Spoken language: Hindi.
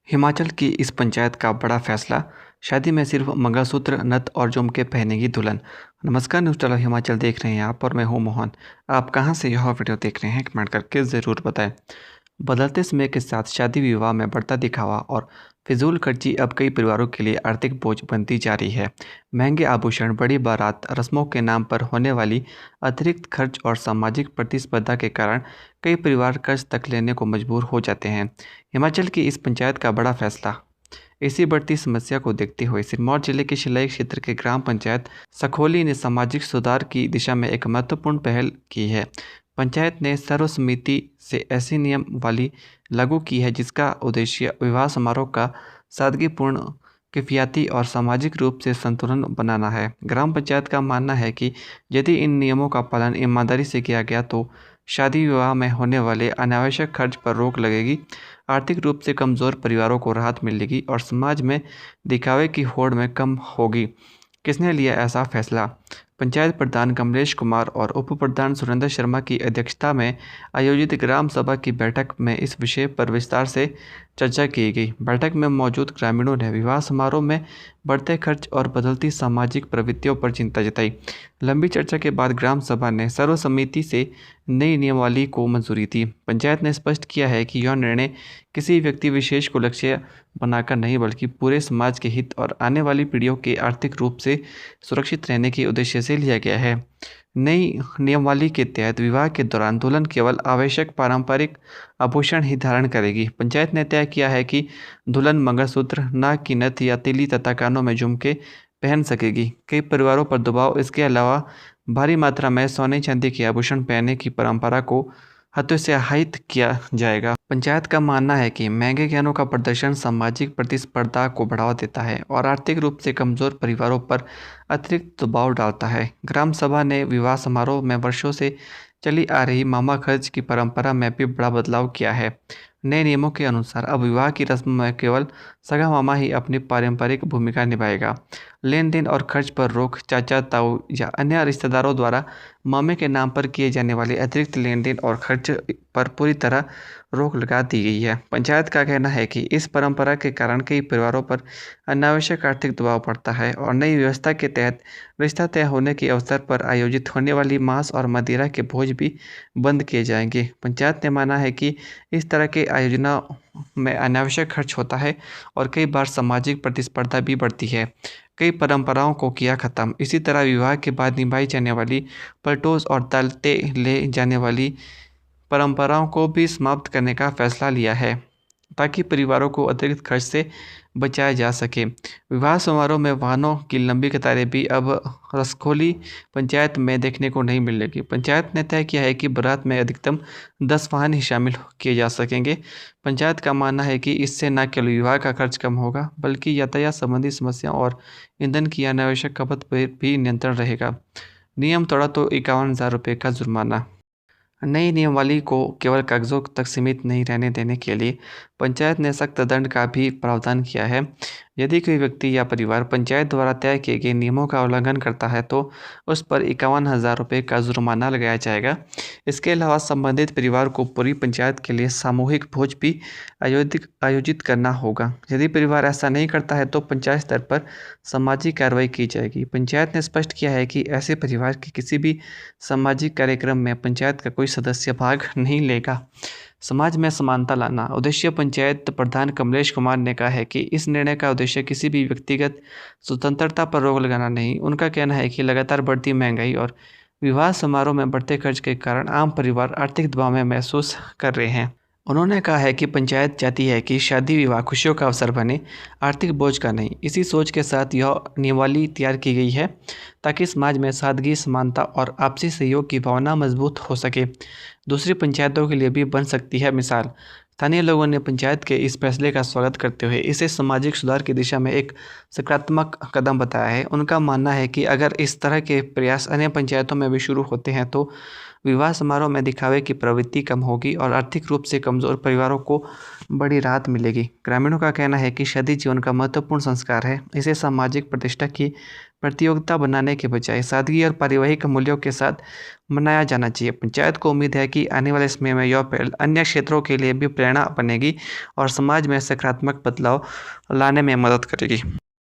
हिमाचल की इस पंचायत का बड़ा फैसला, शादी में सिर्फ मंगलसूत्र, नथ और झुमके पहनेगी दुल्हन। नमस्कार, न्यूज़ चैनल हिमाचल देख रहे हैं आप और मैं हूं मोहन। आप कहां से यह वीडियो देख रहे हैं कमेंट करके ज़रूर बताएं। बदलते समय के साथ शादी विवाह में बढ़ता दिखावा और फिजूल खर्ची अब कई परिवारों के लिए आर्थिक बोझ बनती जा रही है। महंगे आभूषण, बड़ी बारात, रस्मों के नाम पर होने वाली अतिरिक्त खर्च और सामाजिक प्रतिस्पर्धा के कारण कई परिवार कर्ज तक लेने को मजबूर हो जाते हैं। हिमाचल की इस पंचायत का बड़ा फैसला। इसी बढ़ती समस्या को देखते हुए सिरमौर जिले के शिलाई क्षेत्र के ग्राम पंचायत सखोली ने सामाजिक सुधार की दिशा में एक महत्वपूर्ण पहल की है। पंचायत ने सर्वसम्मति से ऐसी नियमावली लागू की है जिसका उद्देश्य विवाह समारोह का सादगीपूर्ण, किफायती और सामाजिक रूप से संतुलन बनाना है। ग्राम पंचायत का मानना है कि यदि इन नियमों का पालन ईमानदारी से किया गया तो शादी विवाह में होने वाले अनावश्यक खर्च पर रोक लगेगी, आर्थिक रूप से कमज़ोर परिवारों को राहत मिलेगी और समाज में दिखावे की होड़ में कम होगी। किसने लिया ऐसा फैसला? पंचायत प्रधान कमलेश कुमार और उप प्रधान सुरेंद्र शर्मा की अध्यक्षता में आयोजित ग्राम सभा की बैठक में इस विषय पर विस्तार से चर्चा की गई। बैठक में मौजूद ग्रामीणों ने विवाह समारोह में बढ़ते खर्च और बदलती सामाजिक प्रवृत्तियों पर चिंता जताई। लंबी चर्चा के बाद ग्राम सभा ने सर्वसम्मति से नई नियमावली को मंजूरी दी। पंचायत ने स्पष्ट किया है कि यह निर्णय किसी व्यक्ति विशेष को लक्ष्य बनाकर नहीं बल्कि पूरे समाज के हित और आने वाली पीढ़ियों के आर्थिक रूप से सुरक्षित रहने के उद्देश्य से लिया गया है। नई नियमावली के तहत विवाह के दौरान दुल्हन केवल आवश्यक पारंपरिक आभूषण ही धारण करेगी। पंचायत ने तय किया है कि दुल्हन मंगलसूत्र, नाक की नथ या तिली तथा कानों में झुमके पहन सकेगी। कई परिवारों पर दबाव इसके अलावा भारी मात्रा में सोने चांदी के आभूषण पहनने की परंपरा को हतोत्साहित किया जाएगा। पंचायत का मानना है कि महंगे गहनों का प्रदर्शन सामाजिक प्रतिस्पर्धा को बढ़ावा देता है और आर्थिक रूप से कमजोर परिवारों पर अतिरिक्त दबाव डालता है। ग्राम सभा ने विवाह समारोह में वर्षों से चली आ रही मामा खर्च की परंपरा में भी बड़ा बदलाव किया है। नए नियमों के अनुसार अब विवाह की रस्म में केवल सगा मामा ही अपनी पारंपरिक भूमिका निभाएगा। लेन देन और खर्च पर रोक, चाचा, ताऊ या अन्य रिश्तेदारों द्वारा मामे के नाम पर किए जाने वाले अतिरिक्त लेन देन और खर्च पर पूरी तरह रोक लगा दी गई है। पंचायत का कहना है कि इस परंपरा के कारण कई परिवारों पर अनावश्यक आर्थिक दबाव पड़ता है और नई व्यवस्था के तहत रिश्ता तय होने के अवसर पर आयोजित होने वाली मांस और मदिरा के भोज भी बंद किए जाएंगे। पंचायत ने माना है कि इस तरह के आयोजनों में अनावश्यक खर्च होता है और कई बार सामाजिक प्रतिस्पर्धा भी बढ़ती है। कई परंपराओं को किया खत्म। इसी तरह विवाह के बाद निभाई जाने वाली पलटोस और तलते ले जाने वाली परंपराओं को भी समाप्त करने का फैसला लिया है ताकि परिवारों को अतिरिक्त खर्च से बचाया जा सके। विवाह समारोह में वाहनों की लंबी कतारें भी अब रसखोली पंचायत में देखने को नहीं मिलेगी। पंचायत ने तय किया है कि बारात में अधिकतम 10 वाहन ही शामिल किए जा सकेंगे। पंचायत का मानना है कि इससे न केवल विवाह का खर्च कम होगा बल्कि यातायात संबंधी समस्याओं और ईंधन की अनावश्यक खपत पर भी नियंत्रण रहेगा। नियम तोड़ा तो 51,000 रुपये का जुर्माना। नई नियमावली को केवल कागजों तक सीमित नहीं रहने देने के लिए पंचायत ने सख्त दंड का भी प्रावधान किया है। यदि कोई व्यक्ति या परिवार पंचायत द्वारा तय किए गए नियमों का उल्लंघन करता है तो उस पर 51,000 रुपये का जुर्माना लगाया जाएगा। इसके अलावा संबंधित परिवार को पूरी पंचायत के लिए सामूहिक भोज भी आयोजित करना होगा। यदि परिवार ऐसा नहीं करता है तो पंचायत स्तर पर सामाजिक कार्रवाई की जाएगी। पंचायत ने स्पष्ट किया है कि ऐसे परिवार के किसी भी सामाजिक कार्यक्रम में पंचायत का कोई सदस्य भाग नहीं लेगा। समाज में समानता लाना उद्देश्य। पंचायत प्रधान कमलेश कुमार ने कहा है कि इस निर्णय का उद्देश्य किसी भी व्यक्तिगत स्वतंत्रता पर रोक लगाना नहीं। उनका कहना है कि लगातार बढ़ती महंगाई और विवाह समारोह में बढ़ते खर्च के कारण आम परिवार आर्थिक दबाव में महसूस कर रहे हैं। उन्होंने कहा है कि पंचायत चाहती है कि शादी विवाह खुशियों का अवसर बने, आर्थिक बोझ का नहीं। इसी सोच के साथ यह नियमावली तैयार की गई है ताकि समाज में सादगी, समानता और आपसी सहयोग की भावना मजबूत हो सके। दूसरी पंचायतों के लिए भी बन सकती है मिसाल। स्थानीय लोगों ने पंचायत के इस फैसले का स्वागत करते हुए इसे सामाजिक सुधार की दिशा में एक सकारात्मक कदम बताया है। उनका मानना है कि अगर इस तरह के प्रयास अन्य पंचायतों में भी शुरू होते हैं तो विवाह समारोह में दिखावे की प्रवृत्ति कम होगी और आर्थिक रूप से कमज़ोर परिवारों को बड़ी राहत मिलेगी। ग्रामीणों का कहना है कि शादी जीवन का महत्वपूर्ण संस्कार है। इसे सामाजिक प्रतिष्ठा की प्रतियोगिता बनाने के बजाय सादगी और पारिवारिक मूल्यों के साथ मनाया जाना चाहिए। पंचायत को उम्मीद है कि आने वाले समय में यह पहल अन्य क्षेत्रों के लिए भी प्रेरणा बनेगी और समाज में सकारात्मक बदलाव लाने में मदद करेगी।